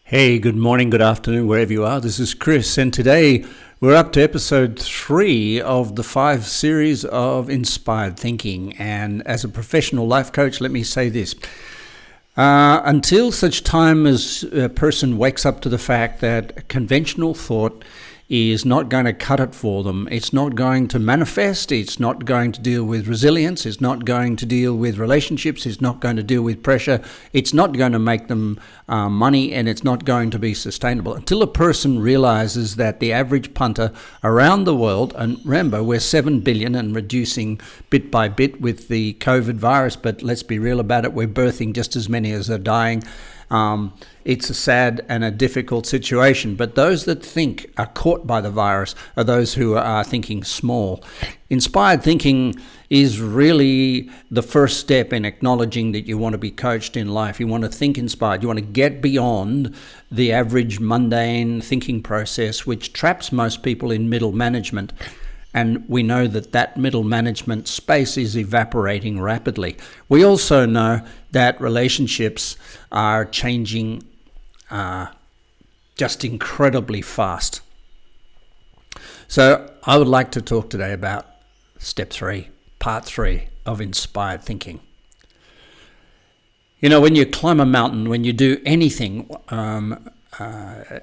Hey, good morning, good afternoon, wherever you are. This is Chris, and today we're up to episode 3 of the 5 series of Inspired Thinking. And as a professional life coach, let me say this. Until such time as a person wakes up to the fact that conventional thought is not going to cut it for them, it's not going to manifest, it's not going to deal with resilience, it's not going to deal with relationships, it's not going to deal with pressure, it's not going to make them money, and it's not going to be sustainable. Until a person realizes that the average punter around the world, and remember, we're 7 billion and reducing bit by bit with the COVID virus, but let's be real about it, we're birthing just as many as are dying. It's a sad and a difficult situation, but those that think are caught by the virus are those who are thinking small. Inspired thinking is really the first step in acknowledging that you want to be coached in life. You want to think inspired. You want to get beyond the average mundane thinking process, which traps most people in middle management. And we know that that middle management space is evaporating rapidly. We also know that relationships are changing just incredibly fast. So I would like to talk today about step 3, part 3 of inspired thinking. You know, when you climb a mountain, when you do anything,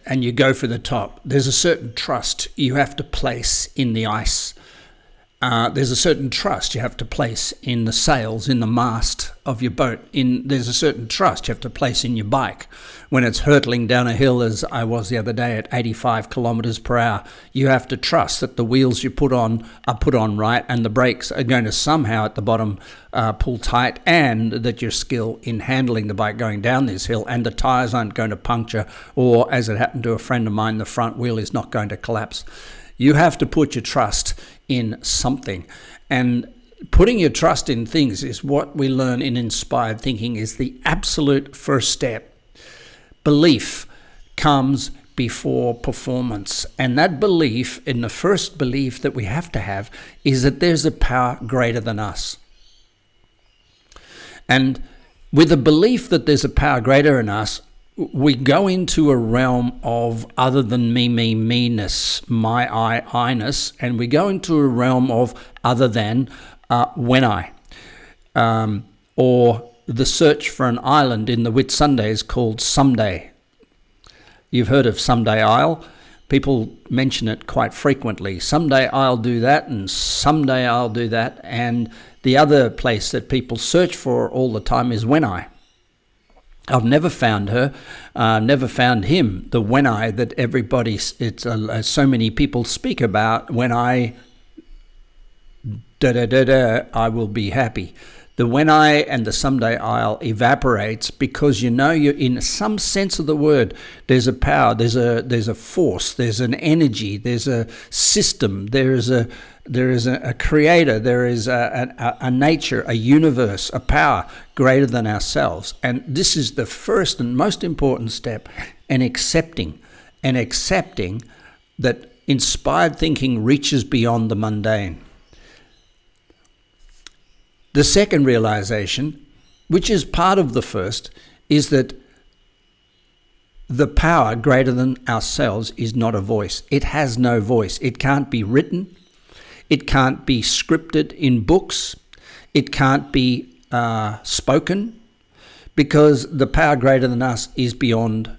and you go for the top, there's a certain trust you have to place in the ice. There's a certain trust you have to place in the sails, in the mast of your boat. There's a certain trust you have to place in your bike. When it's hurtling down a hill, as I was the other day at 85 kilometers per hour, you have to trust that the wheels you put on are put on right, and the brakes are going to somehow at the bottom pull tight, and that your skill in handling the bike going down this hill, and the tires aren't going to puncture, or as it happened to a friend of mine, the front wheel is not going to collapse. You have to put your trust in something, and putting your trust in things is what we learn in inspired thinking is the absolute first step. Belief comes before performance, and that belief, in the first belief that we have to have, is that there's a power greater than us. And with the belief that there's a power greater than us, we go into a realm of other than me, me-ness, my, I-ness, and we go into a realm of other than when I. Or the search for an island in the Whitsunday is called Someday. You've heard of Someday Isle. People mention it quite frequently. Someday I'll do that, and someday I'll do that. And the other place that people search for all the time is when I. I've never found her, never found him, the when I that everybody, so many people speak about. When I, I will be happy. The when I and the someday I'll evaporates because you're in some sense of the word, there's a power, there's a force, there's an energy, there's a system, there is a creator, there is a nature, a universe, a power greater than ourselves. And this is the first and most important step in accepting that inspired thinking reaches beyond the mundane. The second realization, which is part of the first, is that the power greater than ourselves is not a voice. It has no voice. It can't be written. It can't be scripted in books. It can't be spoken, because the power greater than us is beyond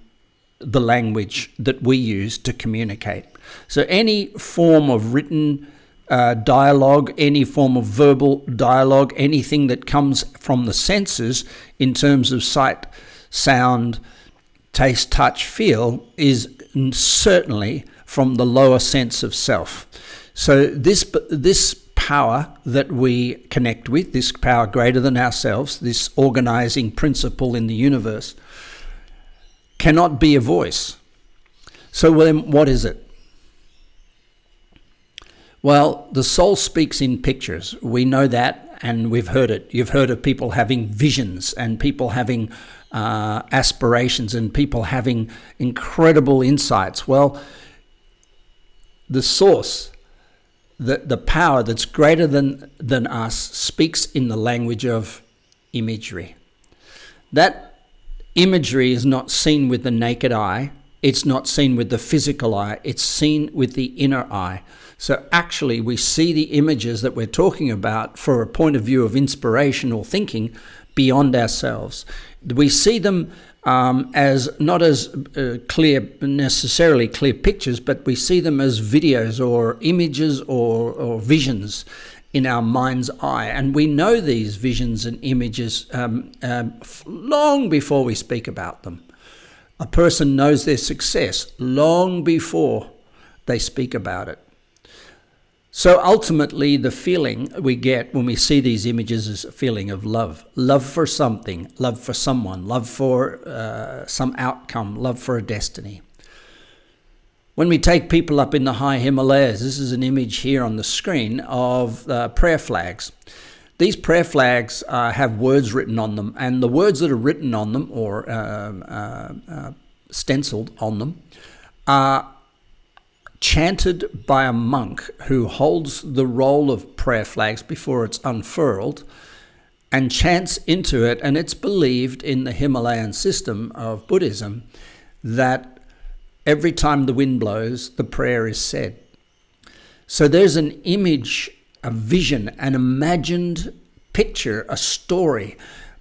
the language that we use to communicate. So any form of written dialogue, any form of verbal dialogue, anything that comes from the senses in terms of sight, sound, taste, touch, feel, is certainly from the lower sense of self. So this power that we connect with, this power greater than ourselves, this organizing principle in the universe, cannot be a voice. So then what is it? Well, the soul speaks in pictures. We know that, and we've heard it. You've heard of people having visions, and people having aspirations, and people having incredible insights. Well, the source, the power that's greater than us, speaks in the language of imagery. That Imagery is not seen with the naked eye. It's not seen with the physical eye. It's seen with the inner eye. So actually, we see the images that we're talking about for a point of view of inspirational thinking beyond ourselves. We see them as not as necessarily clear pictures, but we see them as videos or images or visions in our mind's eye. And we know these visions and images long before we speak about them. A person knows their success long before they speak about it. So ultimately, the feeling we get when we see these images is a feeling of love. Love for something, love for someone, love for some outcome, love for a destiny. When we take people up in the high Himalayas, this is an image here on the screen of prayer flags. These prayer flags have words written on them, and the words that are written on them or stenciled on them are chanted by a monk who holds the roll of prayer flags before it's unfurled and chants into it. And it's believed in the Himalayan system of Buddhism that every time the wind blows, the prayer is said. So there's an image, a vision, an imagined picture, a story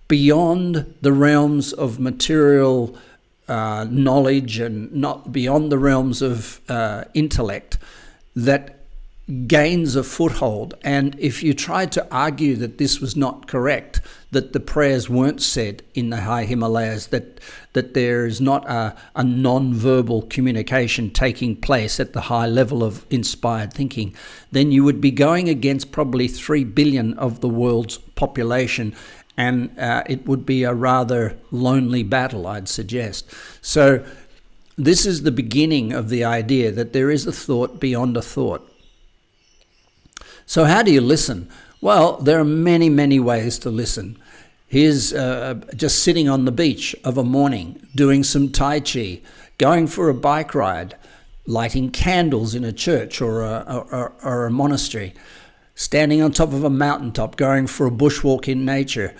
beyond the realms of material knowledge and not beyond the realms of intellect that gains a foothold. And if you tried to argue that this was not correct, that the prayers weren't said in the high Himalayas, that there is not a non-verbal communication taking place at the high level of inspired thinking, then you would be going against probably 3 billion of the world's population. And it would be a rather lonely battle, I'd suggest. So this is the beginning of the idea that there is a thought beyond a thought. So how do you listen? Well, there are many, many ways to listen. Here's just sitting on the beach of a morning, doing some Tai Chi, going for a bike ride, lighting candles in a church or a monastery, standing on top of a mountaintop, going for a bushwalk in nature,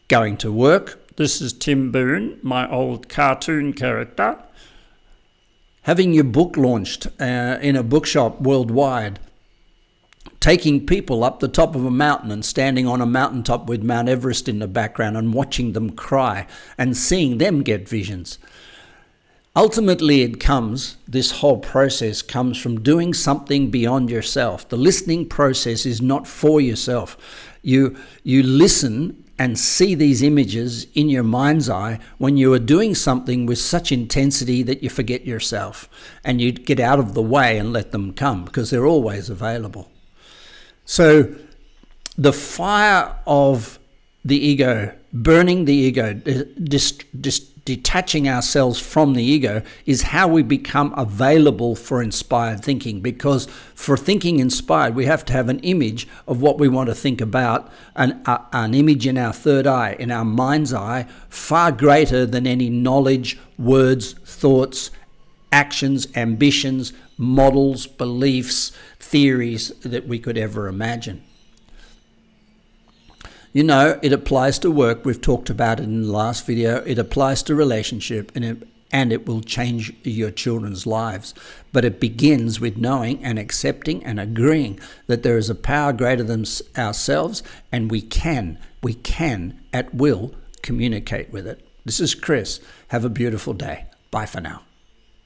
going to work. This is Tim Boone, my old cartoon character. Having your book launched in a bookshop worldwide, taking people up the top of a mountain and standing on a mountaintop with Mount Everest in the background and watching them cry and seeing them get visions. Ultimately, this whole process comes from doing something beyond yourself. The listening process is not for yourself. You listen and see these images in your mind's eye when you are doing something with such intensity that you forget yourself and you get out of the way and let them come because they're always available. So the fire of the ego, burning the ego, detaching ourselves from the ego is how we become available for inspired thinking. Because for thinking inspired, we have to have an image of what we want to think about, an image in our third eye, in our mind's eye, far greater than any knowledge, words, thoughts, actions, ambitions, models, beliefs, theories that we could ever imagine. You know, it applies to work. We've talked about it in the last video. It applies to relationship, and it will change your children's lives. But it begins with knowing and accepting and agreeing that there is a power greater than ourselves, and we can at will communicate with it. This is Chris. Have a beautiful day. Bye for now.